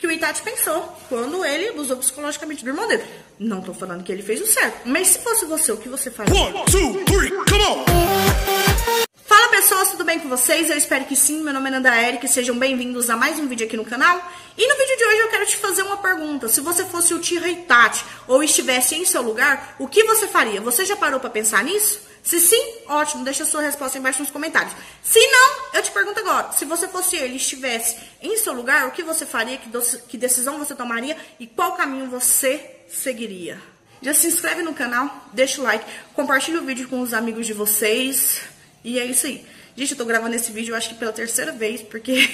que o Itachi pensou quando ele abusou psicologicamente do irmão dele. Não tô falando que ele fez o certo, mas se fosse você, o que você faria? 1, 2, 3, come on! Fala pessoas, tudo bem com vocês? Eu espero que sim, meu nome é Nanda Eric, sejam bem-vindos a mais um vídeo aqui no canal. E no vídeo de hoje eu quero te fazer uma pergunta. Se você fosse o Uchiha Itachi ou estivesse em seu lugar, o que você faria? Você já parou pra pensar nisso? Se sim, ótimo, deixa a sua resposta embaixo nos comentários. Se não, eu te pergunto agora, se você fosse ele e estivesse em seu lugar, o que você faria, que decisão você tomaria e qual caminho você seguiria? Já se inscreve no canal, deixa o like, compartilha o vídeo com os amigos de vocês e é isso aí. Gente, eu tô gravando esse vídeo, eu acho que pela terceira vez, porque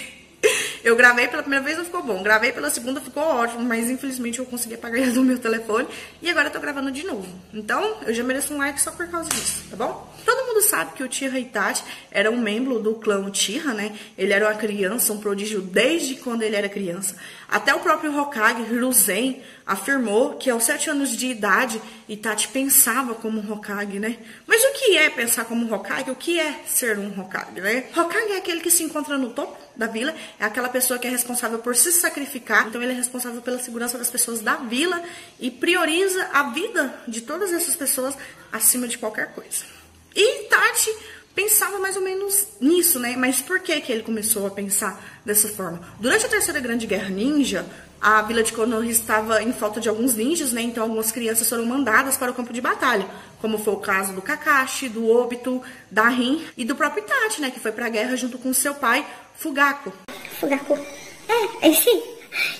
eu gravei pela primeira vez, não ficou bom. Gravei pela segunda, ficou ótimo, mas infelizmente eu consegui apagar do meu telefone. E agora eu tô gravando de novo. Então, eu já mereço um like só por causa disso, tá bom? Todo mundo sabe que o Uchiha Itachi era um membro do clã Uchiha, né? Ele era uma criança, um prodígio desde quando ele era criança. Até o próprio Hokage, Hiruzen, afirmou que aos 7 anos de idade, Itachi pensava como um Hokage, né? Mas o que é pensar como um Hokage? O que é ser um Hokage, né? Hokage é aquele que se encontra no topo da vila, é aquela pessoa que é responsável por se sacrificar, então ele é responsável pela segurança das pessoas da vila e prioriza a vida de todas essas pessoas acima de qualquer coisa. E Itachi pensava mais ou menos nisso, né? Mas por que ele começou a pensar dessa forma? Durante a Terceira Grande Guerra Ninja, a vila de Konoha estava em falta de alguns ninjas, né? Então algumas crianças foram mandadas para o campo de batalha, como foi o caso do Kakashi, do Obito, da Rin e do próprio Itachi, né? Que foi para a guerra junto com seu pai, Fugaku. Fugaku. É sim.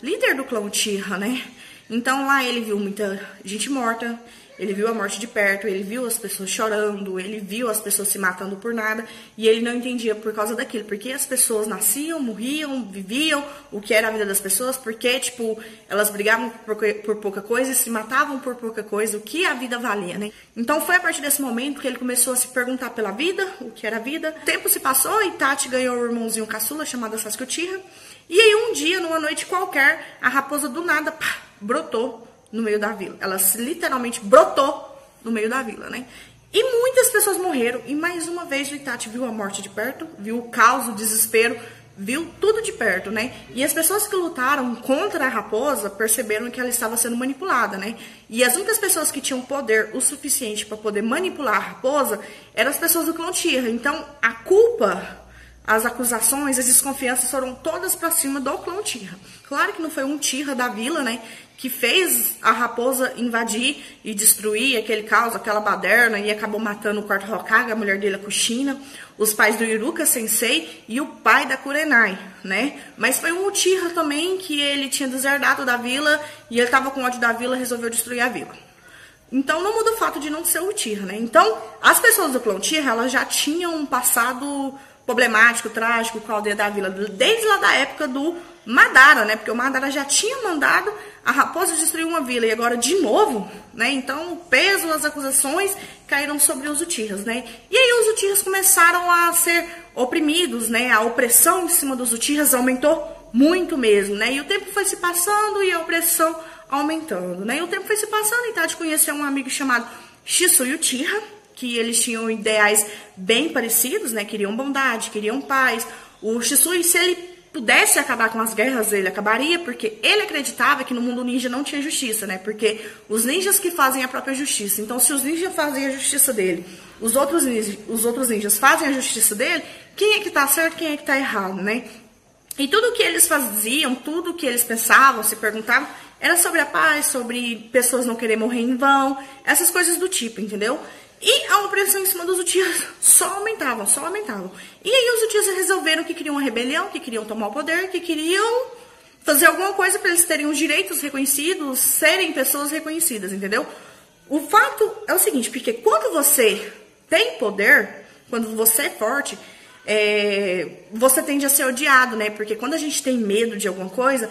Líder do clã Uchiha, né? Então lá ele viu muita gente morta, ele viu a morte de perto, ele viu as pessoas chorando, ele viu as pessoas se matando por nada, e ele não entendia por causa daquilo, porque as pessoas nasciam, morriam, viviam, o que era a vida das pessoas, porque, tipo, elas brigavam por pouca coisa e se matavam por pouca coisa, o que a vida valia, né? Então foi a partir desse momento que ele começou a se perguntar pela vida, o que era a vida. O tempo se passou, Itachi ganhou um irmãozinho caçula chamado Sasuke Uchiha, e aí um dia, numa noite qualquer, a raposa do nada, pá, brotou no meio da vila. Ela literalmente brotou no meio da vila, né? E muitas pessoas morreram. E mais uma vez o Itachi viu a morte de perto, viu o caos, o desespero, viu tudo de perto, né? E as pessoas que lutaram contra a raposa perceberam que ela estava sendo manipulada, né? E as únicas pessoas que tinham poder o suficiente para poder manipular a raposa eram as pessoas do clã Uchiha. Então, a culpa, as acusações, as desconfianças foram todas para cima do clã Uchiha. Claro que não foi um Uchiha da vila, né, que fez a raposa invadir e destruir aquele caos, aquela baderna, e acabou matando o quarto Hokage, a mulher dele, a Kushina, os pais do Iruka Sensei e o pai da Kurenai, né? Mas foi um Uchiha também que ele tinha deserdado da vila e ele tava com ódio da vila e resolveu destruir a vila. Então não muda o fato de não ser o Uchiha, né? Então, as pessoas do clã Uchiha, elas já tinham um passado problemático, trágico com a aldeia da vila, desde lá da época do Madara, né? Porque o Madara já tinha mandado a raposa destruir uma vila e agora de novo, né? Então o peso, as acusações caíram sobre os Uchihas, né? E aí os Uchihas começaram a ser oprimidos, né? A opressão em cima dos Uchihas aumentou muito mesmo, né? E o tempo foi se passando e a opressão aumentando, né? E o tempo foi se passando e Itachi conheceu um amigo chamado Shisui Uchiha, que eles tinham ideais bem parecidos, né? Queriam bondade, queriam paz. O Shisui, se ele pudesse acabar com as guerras, ele acabaria, porque ele acreditava que no mundo ninja não tinha justiça, né? Porque os ninjas que fazem a própria justiça. Então, se os ninjas fazem a justiça dele, os outros ninjas fazem a justiça dele, quem é que tá certo, quem é que tá errado, né? E tudo que eles faziam, tudo que eles pensavam, se perguntavam, era sobre a paz, sobre pessoas não querer morrer em vão, essas coisas do tipo, entendeu? E a opressão em cima dos Uchihas só aumentava, só aumentava. E aí os Uchihas resolveram que queriam uma rebelião, que queriam tomar o poder, que queriam fazer alguma coisa para eles terem os direitos reconhecidos, serem pessoas reconhecidas, entendeu? O fato é o seguinte, porque quando você tem poder, quando você é forte, você tende a ser odiado, né? Porque quando a gente tem medo de alguma coisa,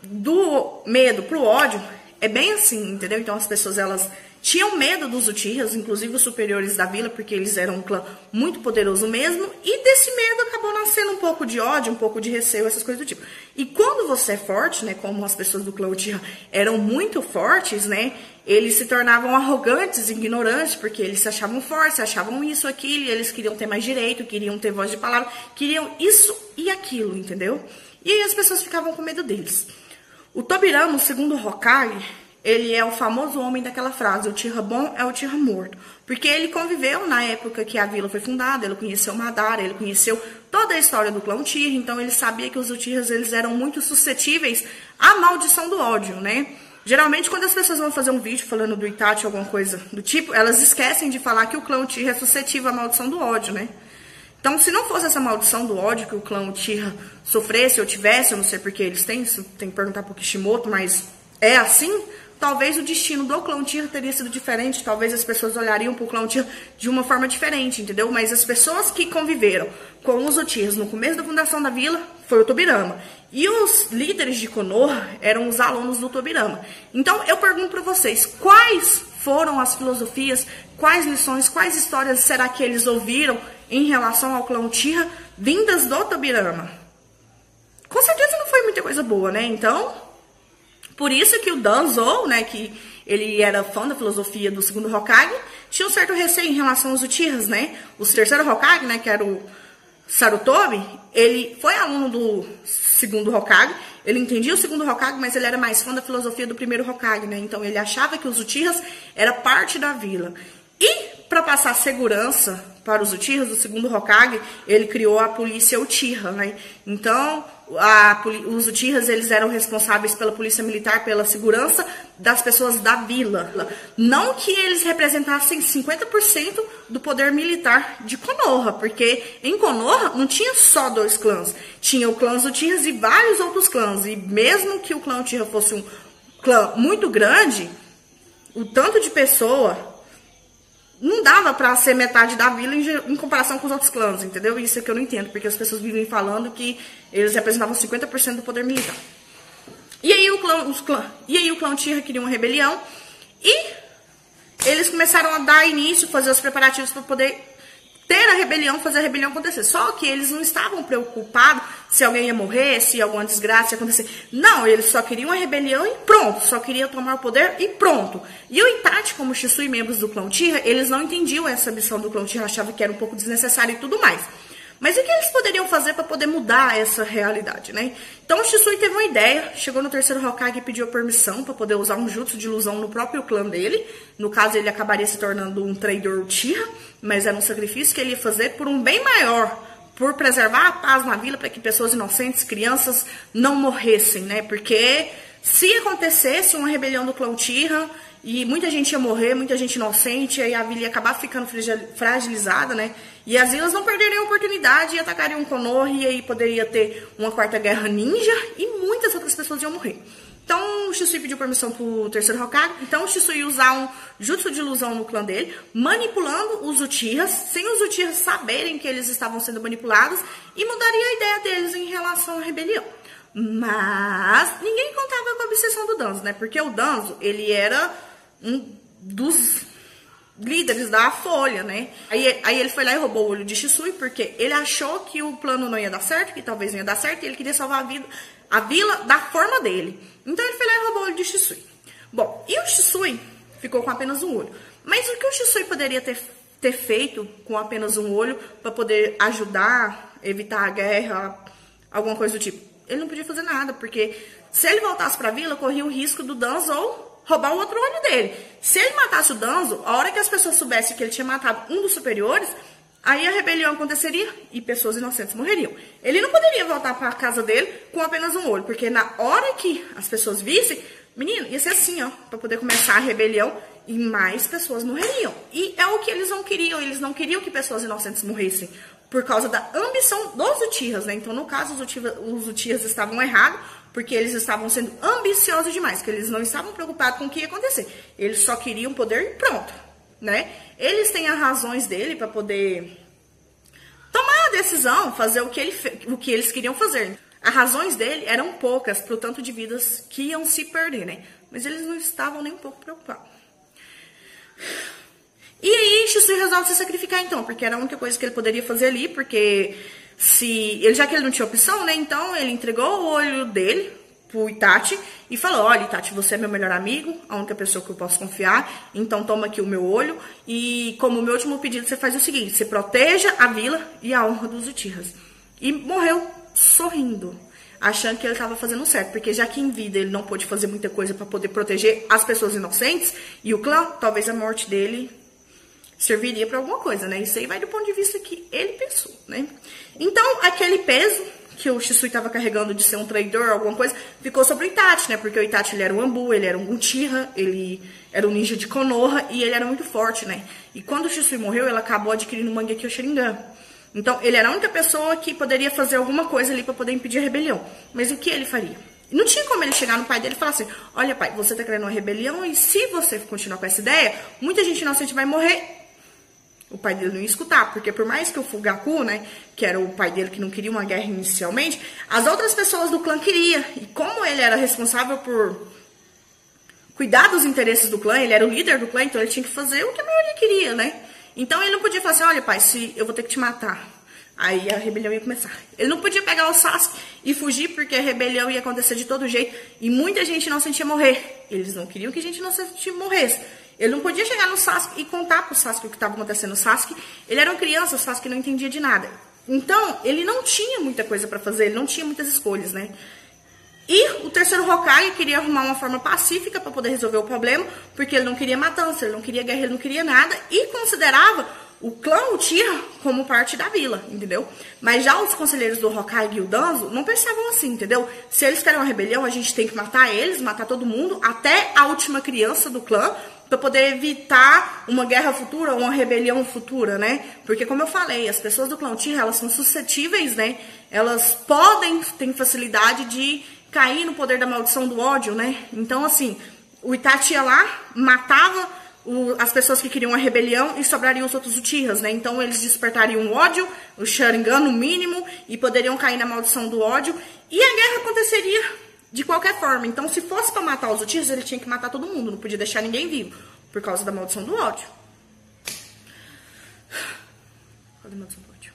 do medo pro ódio, é bem assim, entendeu? Então as pessoas, elas tinham medo dos Uchihas, inclusive os superiores da vila, porque eles eram um clã muito poderoso mesmo, e desse medo acabou nascendo um pouco de ódio, um pouco de receio, essas coisas do tipo. E quando você é forte, né, como as pessoas do clã Uchiha eram muito fortes, né, eles se tornavam arrogantes, ignorantes, porque eles se achavam fortes, achavam isso, aquilo, e eles queriam ter mais direito, queriam ter voz de palavra, queriam isso e aquilo, entendeu? E aí as pessoas ficavam com medo deles. O Tobirama, o segundo Hokage, ele é o famoso homem daquela frase, o Uchiha bom é o Uchiha morto. Porque ele conviveu na época que a vila foi fundada, ele conheceu Madara, ele conheceu toda a história do clã Uchiha, então ele sabia que os Uchihas eles eram muito suscetíveis à maldição do ódio, né? Geralmente, quando as pessoas vão fazer um vídeo falando do Itachi, alguma coisa do tipo, elas esquecem de falar que o clã Uchiha é suscetível à maldição do ódio, né? Então, se não fosse essa maldição do ódio que o clã Uchiha sofresse ou tivesse, eu não sei porque eles têm, isso tem que perguntar pro Kishimoto, mas é assim, talvez o destino do clã Uchiha teria sido diferente, talvez as pessoas olhariam pro clã Uchiha de uma forma diferente, entendeu? Mas as pessoas que conviveram com os Uchihas no começo da fundação da vila foi o Tobirama. E os líderes de Konoha eram os alunos do Tobirama. Então, eu pergunto para vocês, quais foram as filosofias, quais lições, quais histórias será que eles ouviram em relação ao clã Uchiha vindas do Tobirama? Com certeza não foi muita coisa boa, né? Então, por isso que o Danzo, né, que ele era fã da filosofia do segundo Hokage, tinha um certo receio em relação aos Uchihas, né? O terceiro Hokage, né, que era o Sarutobi, ele foi aluno do segundo Hokage, ele entendia o segundo Hokage, mas ele era mais fã da filosofia do primeiro Hokage, né? Então ele achava que os Uchihas era parte da vila. E para passar segurança para os Uchihas do segundo Hokage, ele criou a polícia Uchiha, né? Então, os Uchihas eles eram responsáveis pela polícia militar, pela segurança das pessoas da vila. Não que eles representassem 50% do poder militar de Konoha, porque em Konoha não tinha só 2 clãs. Tinha o clã Uchihas e vários outros clãs. E mesmo que o clã Uchiha fosse um clã muito grande, o tanto de pessoa não dava pra ser metade da vila em comparação com os outros clãs, entendeu? Isso é que eu não entendo, porque as pessoas vivem falando que eles representavam 50% do poder militar. E aí o clã Uchiha queria uma rebelião e eles começaram a dar início, fazer os preparativos para poder ter a rebelião, fazer a rebelião acontecer. Só que eles não estavam preocupados se alguém ia morrer, se alguma desgraça ia acontecer. Não, eles só queriam a rebelião e pronto. Só queriam tomar o poder e pronto. E o Itachi, como Shisui e membros do clã Uchiha, eles não entendiam essa missão do clã Uchiha, achavam que era um pouco desnecessário e tudo mais. Mas o que eles poderiam fazer para poder mudar essa realidade, né? Então o Shisui teve uma ideia, chegou no terceiro Hokage e pediu permissão para poder usar um jutsu de ilusão no próprio clã dele. No caso, ele acabaria se tornando um traidor Uchiha, mas era um sacrifício que ele ia fazer por um bem maior, por preservar a paz na vila, para que pessoas inocentes, crianças, não morressem, né? Porque se acontecesse uma rebelião do clã Uchiha e muita gente ia morrer, muita gente inocente, aí a vila ia acabar ficando fragilizada, né? E as vilas não perderiam a oportunidade e atacariam Konoha, e aí poderia ter uma quarta guerra ninja e muitas outras pessoas iam morrer. Então o Shisui pediu permissão pro terceiro Hokage. Então o Shisui ia usar um jutsu de ilusão no clã dele, manipulando os Uchihas, sem os Uchihas saberem que eles estavam sendo manipulados, e mudaria a ideia deles em relação à rebelião. Mas ninguém contava com a obsessão do Danzo, né? Porque o Danzo, ele era um dos líderes da Folha, né? Aí ele foi lá e roubou o olho de Shisui, porque ele achou que o plano não ia dar certo, que talvez não ia dar certo, e ele queria salvar a vila da forma dele. Então ele foi lá e roubou o olho de Shisui. Bom, e o Shisui ficou com apenas um olho. Mas o que o Shisui poderia ter feito com apenas um olho para poder ajudar, evitar a guerra, alguma coisa do tipo? Ele não podia fazer nada, porque se ele voltasse para a vila, corria o risco do Danzo roubar o outro olho dele. Se ele matasse o Danzo, a hora que as pessoas soubessem que ele tinha matado um dos superiores, aí a rebelião aconteceria e pessoas inocentes morreriam. Ele não poderia voltar para a casa dele com apenas um olho, porque na hora que as pessoas vissem, menino, ia ser assim, ó, para poder começar a rebelião e mais pessoas morreriam. E é o que eles não queriam que pessoas inocentes morressem, por causa da ambição dos Uchihas, né? Então, no caso, os Uchihas estavam errados, porque eles estavam sendo ambiciosos demais, que eles não estavam preocupados com o que ia acontecer. Eles só queriam poder e pronto, né? Eles têm as razões dele para poder tomar a decisão, fazer o que eles queriam fazer. As razões dele eram poucas pro tanto de vidas que iam se perder, né? Mas eles não estavam nem um pouco preocupados. E aí, Shisui resolve se sacrificar então, porque era a única coisa que ele poderia fazer ali, porque já que ele não tinha opção, né, então ele entregou o olho dele pro Itachi e falou: olha, Itachi, você é meu melhor amigo, a única pessoa que eu posso confiar, então toma aqui o meu olho, e como meu último pedido, você faz o seguinte: você proteja a vila e a honra dos Uchihas. E morreu sorrindo. achando que ele estava fazendo certo, porque já que em vida ele não pôde fazer muita coisa para poder proteger as pessoas inocentes e o clã, talvez a morte dele serviria para alguma coisa, né? Isso aí vai do ponto de vista que ele pensou, né? Então, aquele peso que o Shisui estava carregando de ser um traidor, alguma coisa, ficou sobre o Itachi, né? Porque o Itachi, ele era um Anbu, ele era um Uchiha, ele era um ninja de Konoha e ele era muito forte, né? E quando o Shisui morreu, ele acabou adquirindo o Mangekyo Sharingan. Então, ele era a única pessoa que poderia fazer alguma coisa ali para poder impedir a rebelião. Mas o que ele faria? Não tinha como ele chegar no pai dele e falar assim, olha pai, você tá querendo uma rebelião e se você continuar com essa ideia, muita gente inocente vai morrer. O pai dele não ia escutar, porque por mais que o Fugaku, né, que era o pai dele que não queria uma guerra inicialmente, as outras pessoas do clã queriam. E como ele era responsável por cuidar dos interesses do clã, ele era o líder do clã, então ele tinha que fazer o que a maioria queria, né? Então ele não podia falar assim, olha pai, se eu vou ter que te matar. Aí a rebelião ia começar. Ele não podia pegar o Sasuke e fugir, porque a rebelião ia acontecer de todo jeito. E muita gente inocente ia morrer. Eles não queriam que a gente inocente morresse. Ele não podia chegar no Sasuke e contar pro Sasuke o que estava acontecendo no Sasuke. Ele era uma criança, o Sasuke não entendia de nada. Então, ele não tinha muita coisa para fazer, ele não tinha muitas escolhas, né? E o terceiro Hokage queria arrumar uma forma pacífica para poder resolver o problema, porque ele não queria matança, ele não queria guerra, ele não queria nada, e considerava o clã Uchiha como parte da vila, entendeu? Mas já os conselheiros do Hokage e o Danzo não pensavam assim, entendeu? Se eles querem uma rebelião, a gente tem que matar eles, matar todo mundo, até a última criança do clã, para poder evitar uma guerra futura ou uma rebelião futura, né? Porque, como eu falei, as pessoas do clã Uchiha, elas são suscetíveis, né? Elas podem ter facilidade de cair no poder da maldição do ódio, né? Então, assim, o Itachi ia lá, matava as pessoas que queriam a rebelião e sobrariam os outros Uchihas, né? Então, eles despertariam o ódio, o Sharingan no mínimo, e poderiam cair na maldição do ódio, e a guerra aconteceria de qualquer forma. Então, se fosse para matar os Uchihas, ele tinha que matar todo mundo, não podia deixar ninguém vivo, por causa da maldição do ódio. Cadê a maldição do ódio?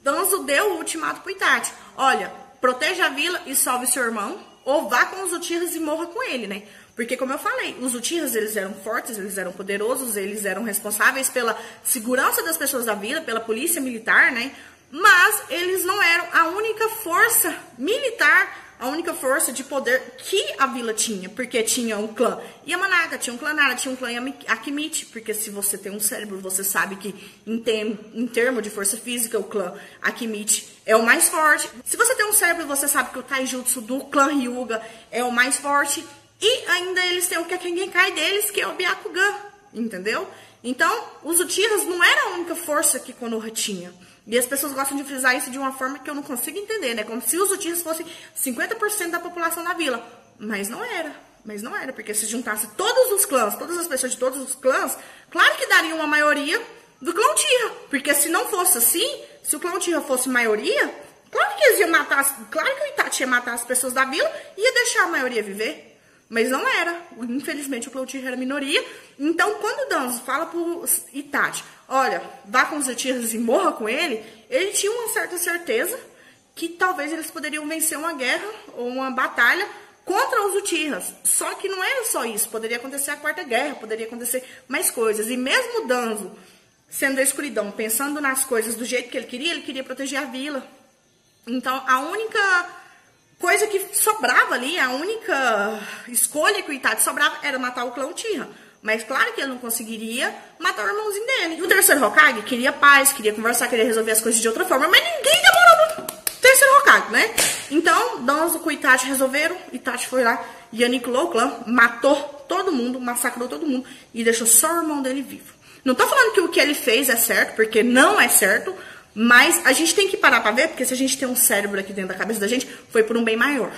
Danzo deu o ultimato pro Itachi. Olha, proteja a vila e salve seu irmão, ou vá com os Uchihas e morra com ele, né? Porque, como eu falei, os Uchihas, eles eram fortes, eles eram poderosos, eles eram responsáveis pela segurança das pessoas da vila, pela polícia militar, né? Mas eles não eram a única força militar, a única força de poder que a vila tinha, porque tinha o clã Yamanaka, tinha um clã Nara, tinha um clã Akimichi, porque se você tem um cérebro, você sabe que em termo de força física, o clã Akimichi é o mais forte. Se você tem um cérebro, você sabe que o Taijutsu do clã Hyuga é o mais forte, e ainda eles têm o Kekkei deles, que é o Byakugan, entendeu? Então, os Uchihas não era a única força que Konoha tinha. E as pessoas gostam de frisar isso de uma forma que eu não consigo entender, né? Como se os Uchihas fossem 50% da população da vila. Mas não era. Mas não era, porque se juntasse todos os clãs, todas as pessoas de todos os clãs, claro que daria uma maioria do clã Uchiha. Porque se não fosse assim, se o clã Uchiha fosse maioria, claro que eles iam matar, claro que o Itachi ia matar as pessoas da vila e ia deixar a maioria viver. Mas não era. Infelizmente, o clã Uchiha era minoria. Então, quando o Danzo fala pro Itachi, olha, vá com os Uchihas e morra com ele tinha uma certa certeza que talvez eles poderiam vencer uma guerra ou uma batalha contra os Uchihas. Só que não era só isso. Poderia acontecer a Quarta Guerra, poderia acontecer mais coisas. E mesmo o Danzo, sendo da escuridão, pensando nas coisas do jeito que ele queria proteger a vila. Então, a única coisa que sobrava ali, a única escolha que o Itachi sobrava era matar o clã Uchiha. Mas claro que ele não conseguiria matar o irmãozinho dele. E o terceiro Hokage queria paz, queria conversar, queria resolver as coisas de outra forma. Mas ninguém demorou pro terceiro Hokage, né? Então, Danzo com o Itachi resolveram. Itachi foi lá e aniquilou o clã, matou todo mundo, massacrou todo mundo e deixou só o irmão dele vivo. Não tô falando que o que ele fez é certo, porque não é certo. Mas a gente tem que parar pra ver, porque se a gente tem um cérebro aqui dentro da cabeça da gente, foi por um bem maior.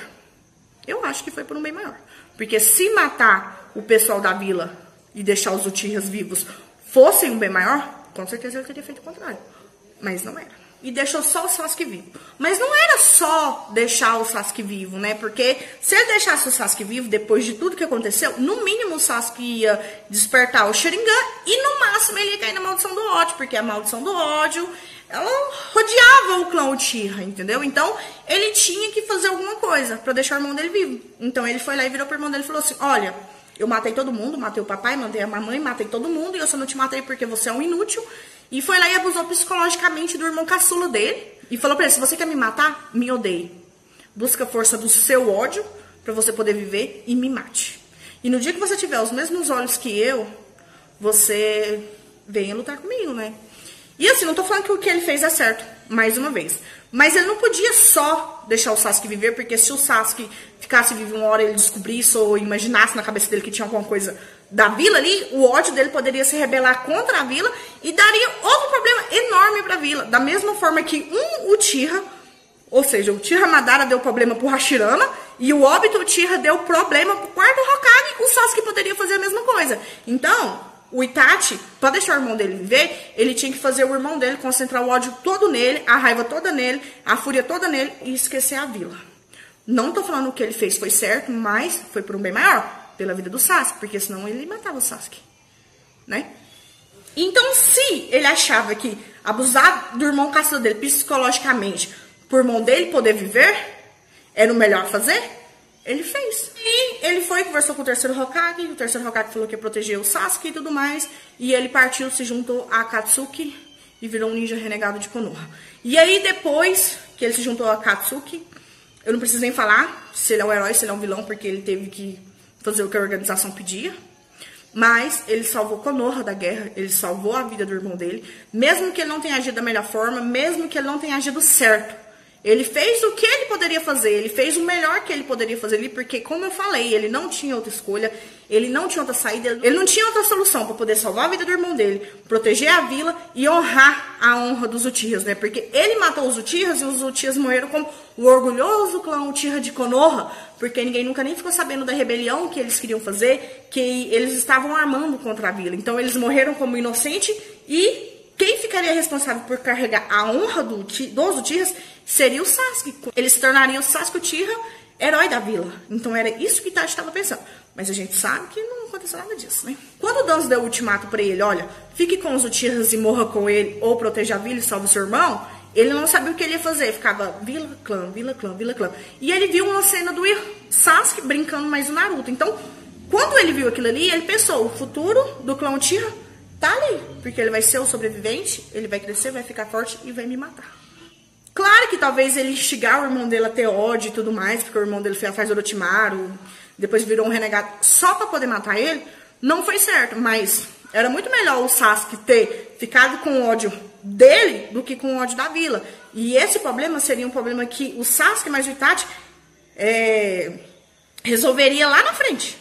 Eu acho que foi por um bem maior. Porque se matar o pessoal da vila e deixar os Uchihas vivos fossem um bem maior, com certeza ele teria feito o contrário. Mas não era. E deixou só o Sasuke vivo. Mas não era só deixar o Sasuke vivo, né? Porque se ele deixasse o Sasuke vivo, depois de tudo que aconteceu, no mínimo o Sasuke ia despertar o Sharingan e no máximo ele ia cair na maldição do ódio, porque a maldição do ódio, ela rodeava o clã Uchiha, entendeu? Então, ele tinha que fazer alguma coisa pra deixar o irmão dele vivo. Então, ele foi lá e virou pro irmão dele e falou assim, olha, eu matei todo mundo, matei o papai, matei a mamãe, matei todo mundo, e eu só não te matei porque você é um inútil. E foi lá e abusou psicologicamente do irmão caçula dele. E falou pra ele, se você quer me matar, me odeie. busca a força do seu ódio para você poder viver e me mate. E no dia que você tiver os mesmos olhos que eu, você venha lutar comigo, né? E assim, não tô falando que o que ele fez é certo, mais uma vez. Mas ele não podia só deixar o Sasuke viver, porque se o Sasuke ficasse vivo uma hora, ele descobrisse ou imaginasse na cabeça dele que tinha alguma coisa da vila ali, o ódio dele poderia se rebelar contra a vila e daria outro problema enorme pra vila. Da mesma forma que o Uchiha, ou seja, o Uchiha Madara deu problema pro Hashirama e o Obito Uchiha deu problema pro quarto Hokage, o Sasuke poderia fazer a mesma coisa. Então, o Itachi, para deixar o irmão dele viver, ele tinha que fazer o irmão dele concentrar o ódio todo nele, a raiva toda nele, a fúria toda nele e esquecer a vila. Não tô falando que o que ele fez foi certo, mas foi por um bem maior, pela vida do Sasuke, porque senão ele matava o Sasuke, né? Então, se ele achava que abusar do irmão caçador dele psicologicamente, por irmão dele poder viver, era o melhor fazer, ele fez. E ele foi, conversou com o terceiro Hokage falou que ia proteger o Sasuke e tudo mais, e ele partiu, se juntou a Akatsuki e virou um ninja renegado de Konoha. E aí, depois que ele se juntou a Akatsuki, eu não preciso nem falar se ele é um herói, se ele é um vilão, porque ele teve que fazer o que a organização pedia. Mas ele salvou Konoha da guerra, ele salvou a vida do irmão dele, mesmo que ele não tenha agido da melhor forma, mesmo que ele não tenha agido certo. Ele fez o que ele poderia fazer, ele fez o melhor que ele poderia fazer ali, porque, como eu falei, ele não tinha outra escolha, ele não tinha outra saída, ele não tinha outra solução para poder salvar a vida do irmão dele, proteger a vila e honrar a honra dos Uchihas, né? Porque ele matou os Uchihas e os Uchihas morreram como o orgulhoso clã Uchiha de Konoha, porque ninguém nunca nem ficou sabendo da rebelião que eles queriam fazer, que eles estavam armando contra a vila. Então eles morreram como inocente e quem ficaria responsável por carregar a honra dos Uchihas seria o Sasuke. Ele se tornaria o Sasuke Uchiha herói da vila. Então era isso que Itachi estava pensando. Mas a gente sabe que não aconteceu nada disso, né? Quando o Danzo deu o ultimato pra ele, olha, fique com os Uchihas e morra com ele, ou proteja a vila e salve seu irmão, ele não sabia o que ele ia fazer. Ficava vila, clã, vila, clã, vila, clã. E ele viu uma cena do Sasuke brincando mais o Naruto. Então, quando ele viu aquilo ali, ele pensou, o futuro do clã Uchiha tá ali. Porque ele vai ser o sobrevivente, ele vai crescer, vai ficar forte e vai me matar. Claro que talvez ele instigar o irmão dele a ter ódio e tudo mais, porque o irmão dele foi atrás do Orochimaru, depois virou um renegado só pra poder matar ele, não foi certo. Mas era muito melhor o Sasuke ter ficado com ódio dele do que com ódio da vila. E esse problema seria um problema que o Sasuke mais o Itachi resolveria lá na frente,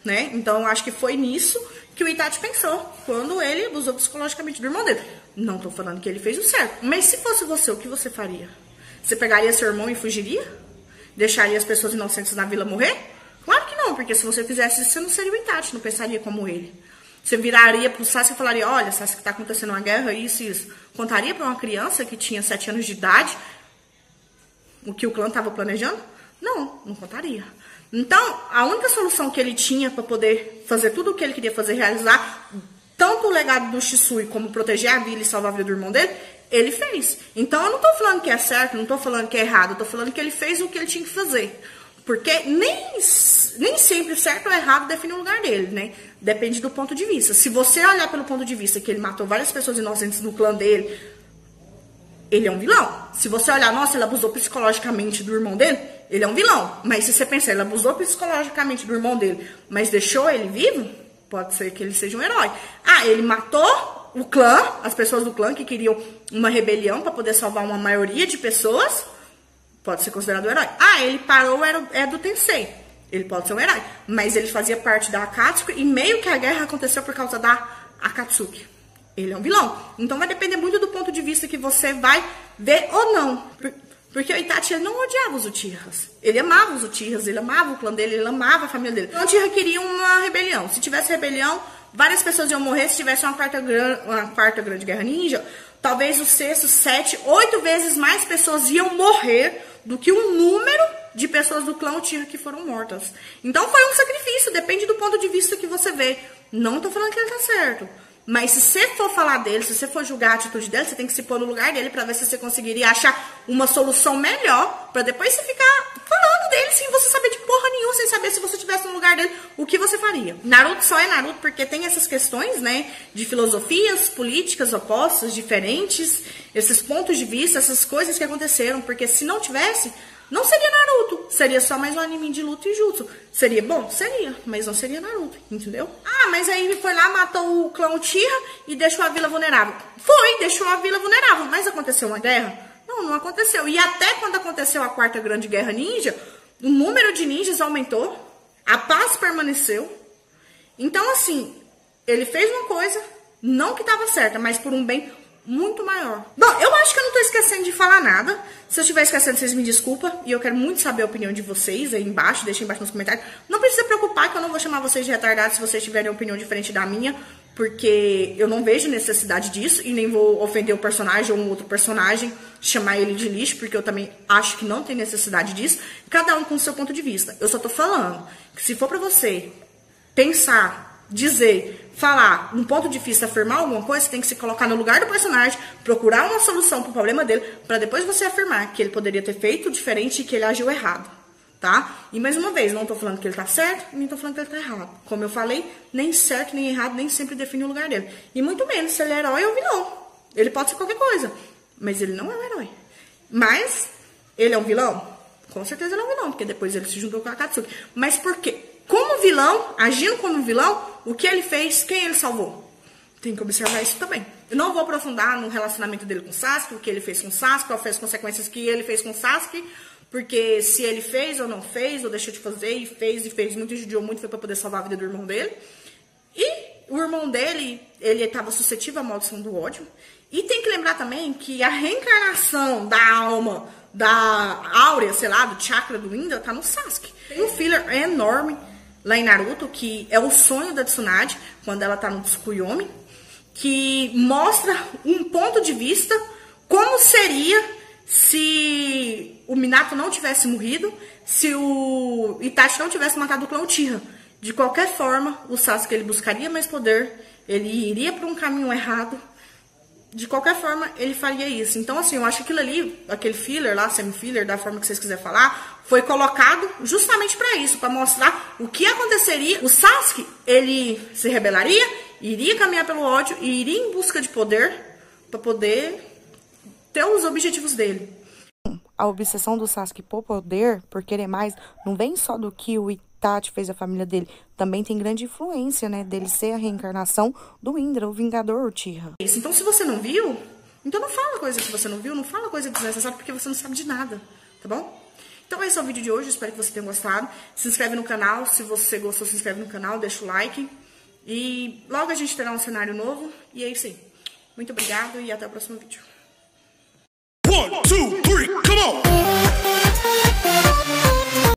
né? Então, acho que foi nisso que o Itachi pensou quando ele abusou psicologicamente do irmão dele. Não tô falando que ele fez o certo, mas se fosse você, o que você faria? Você pegaria seu irmão e fugiria? Deixaria as pessoas inocentes na vila morrer? Claro que não, porque se você fizesse isso, você não seria o Itachi, não pensaria como ele. Você viraria pro Sasuke e falaria, olha, Sasuke, tá acontecendo uma guerra, isso e isso. Contaria pra uma criança que tinha 7 anos de idade o que o clã tava planejando? Não, não contaria. Então, a única solução que ele tinha para poder fazer tudo o que ele queria fazer, realizar, tanto o legado do Shisui como proteger a vila e salvar a vida do irmão dele, ele fez. Então, eu não tô falando que é certo, não tô falando que é errado, eu tô falando que ele fez o que ele tinha que fazer. Porque nem sempre certo ou errado define o lugar dele, né? Depende do ponto de vista. Se você olhar pelo ponto de vista que ele matou várias pessoas inocentes no clã dele, ele é um vilão. Se você olhar, nossa, ele abusou psicologicamente do irmão dele, ele é um vilão. Mas se você pensar, ele abusou psicologicamente do irmão dele, mas deixou ele vivo, pode ser que ele seja um herói. Ah, ele matou o clã, as pessoas do clã que queriam uma rebelião para poder salvar uma maioria de pessoas, pode ser considerado um herói. Ah, ele parou do Tensei, ele pode ser um herói. Mas ele fazia parte da Akatsuki e meio que a guerra aconteceu por causa da Akatsuki. Ele é um vilão. Então vai depender muito do ponto de vista que você vai ver ou não. Porque o Itachi ele não odiava os Uchihas. Ele amava os Uchihas, ele amava o clã dele, ele amava a família dele. Então o Uchiha queria uma rebelião. Se tivesse rebelião, várias pessoas iam morrer. Se tivesse uma quarta grande guerra ninja, talvez o 6º, 7, 8 vezes mais pessoas iam morrer do que o número de pessoas do clã Uchiha que foram mortas. Então foi um sacrifício, depende do ponto de vista que você vê. Não tô falando que ele tá certo. Mas se você for falar dele, se você for julgar a atitude dele, você tem que se pôr no lugar dele pra ver se você conseguiria achar uma solução melhor, pra depois você ficar falando dele sem você saber de porra nenhuma, sem saber se você estivesse no lugar dele, o que você faria. Naruto só é Naruto porque tem essas questões, né, de filosofias, políticas opostas, diferentes, esses pontos de vista, essas coisas que aconteceram, porque se não tivesse, Não seria Naruto, seria só mais um anime de luta e jutsu. Seria bom? Seria, mas não seria Naruto, entendeu? Ah, mas aí ele foi lá, matou o clã Uchiha e deixou a vila vulnerável. Foi, deixou a vila vulnerável, mas aconteceu uma guerra? Não, não aconteceu. E até quando aconteceu a quarta grande guerra ninja, o número de ninjas aumentou, a paz permaneceu. Então, assim, ele fez uma coisa, não que estava certa, mas por um bem muito maior. Bom, eu acho que eu não tô esquecendo de falar nada. Se eu estiver esquecendo, vocês me desculpem. E eu quero muito saber a opinião de vocês aí embaixo. Deixem embaixo nos comentários. Não precisa preocupar que eu não vou chamar vocês de retardados se vocês tiverem opinião diferente da minha. Porque eu não vejo necessidade disso. E nem vou ofender o personagem ou um outro personagem. Chamar ele de lixo. Porque eu também acho que não tem necessidade disso. Cada um com o seu ponto de vista. Eu só tô falando que se for pra você pensar, dizer, falar, um ponto de vista, afirmar alguma coisa, você tem que se colocar no lugar do personagem, procurar uma solução pro problema dele, pra depois você afirmar que ele poderia ter feito diferente e que ele agiu errado, tá? E mais uma vez, não tô falando que ele tá certo, nem tô falando que ele tá errado. Como eu falei, nem certo nem errado nem sempre define o lugar dele. E muito menos se ele é herói ou vilão. Ele pode ser qualquer coisa, mas ele não é um herói. Mas, ele é um vilão? Com certeza ele é um vilão, porque depois ele se juntou com a Akatsuki. Mas por quê? Como vilão, agindo como vilão, o que ele fez, quem ele salvou? Tem que observar isso também. Eu não vou aprofundar no relacionamento dele com o Sasuke, o que ele fez com o Sasuke, quais foram as consequências que ele fez com o Sasuke, porque se ele fez ou não fez, ou deixou de fazer, e fez muito, e judiou muito, foi pra poder salvar a vida do irmão dele. E o irmão dele, ele estava suscetível à maldição do ódio. E tem que lembrar também que a reencarnação da alma, da áurea, sei lá, do chakra do Indra, tá no Sasuke. Tem um filler enorme lá em Naruto, que é o sonho da Tsunade, quando ela tá no Tsukuyomi, que mostra um ponto de vista, como seria se o Minato não tivesse morrido, se o Itachi não tivesse matado o clã Uchiha. De qualquer forma, o Sasuke ele buscaria mais poder, ele iria para um caminho errado, de qualquer forma, ele faria isso. Então, assim, eu acho que aquilo ali, aquele filler lá, semi-filler, da forma que vocês quiserem falar, foi colocado justamente para isso, para mostrar o que aconteceria. O Sasuke, ele se rebelaria, iria caminhar pelo ódio e iria em busca de poder para poder ter os objetivos dele. A obsessão do Sasuke por poder, por querer mais, não vem só do que o Itachi fez a família dele. Também tem grande influência, né, dele ser a reencarnação do Indra, o Vingador Uchiha. Isso. Então, se você não viu, então não fala coisa que você não viu, não fala coisa desnecessária, porque você não sabe de nada, tá bom? Então, esse é o vídeo de hoje, espero que você tenha gostado. Se inscreve no canal, se você gostou, se inscreve no canal, deixa o like. E logo a gente terá um cenário novo. E é isso aí. Muito obrigado e até o próximo vídeo. 1, 2, 3, come on!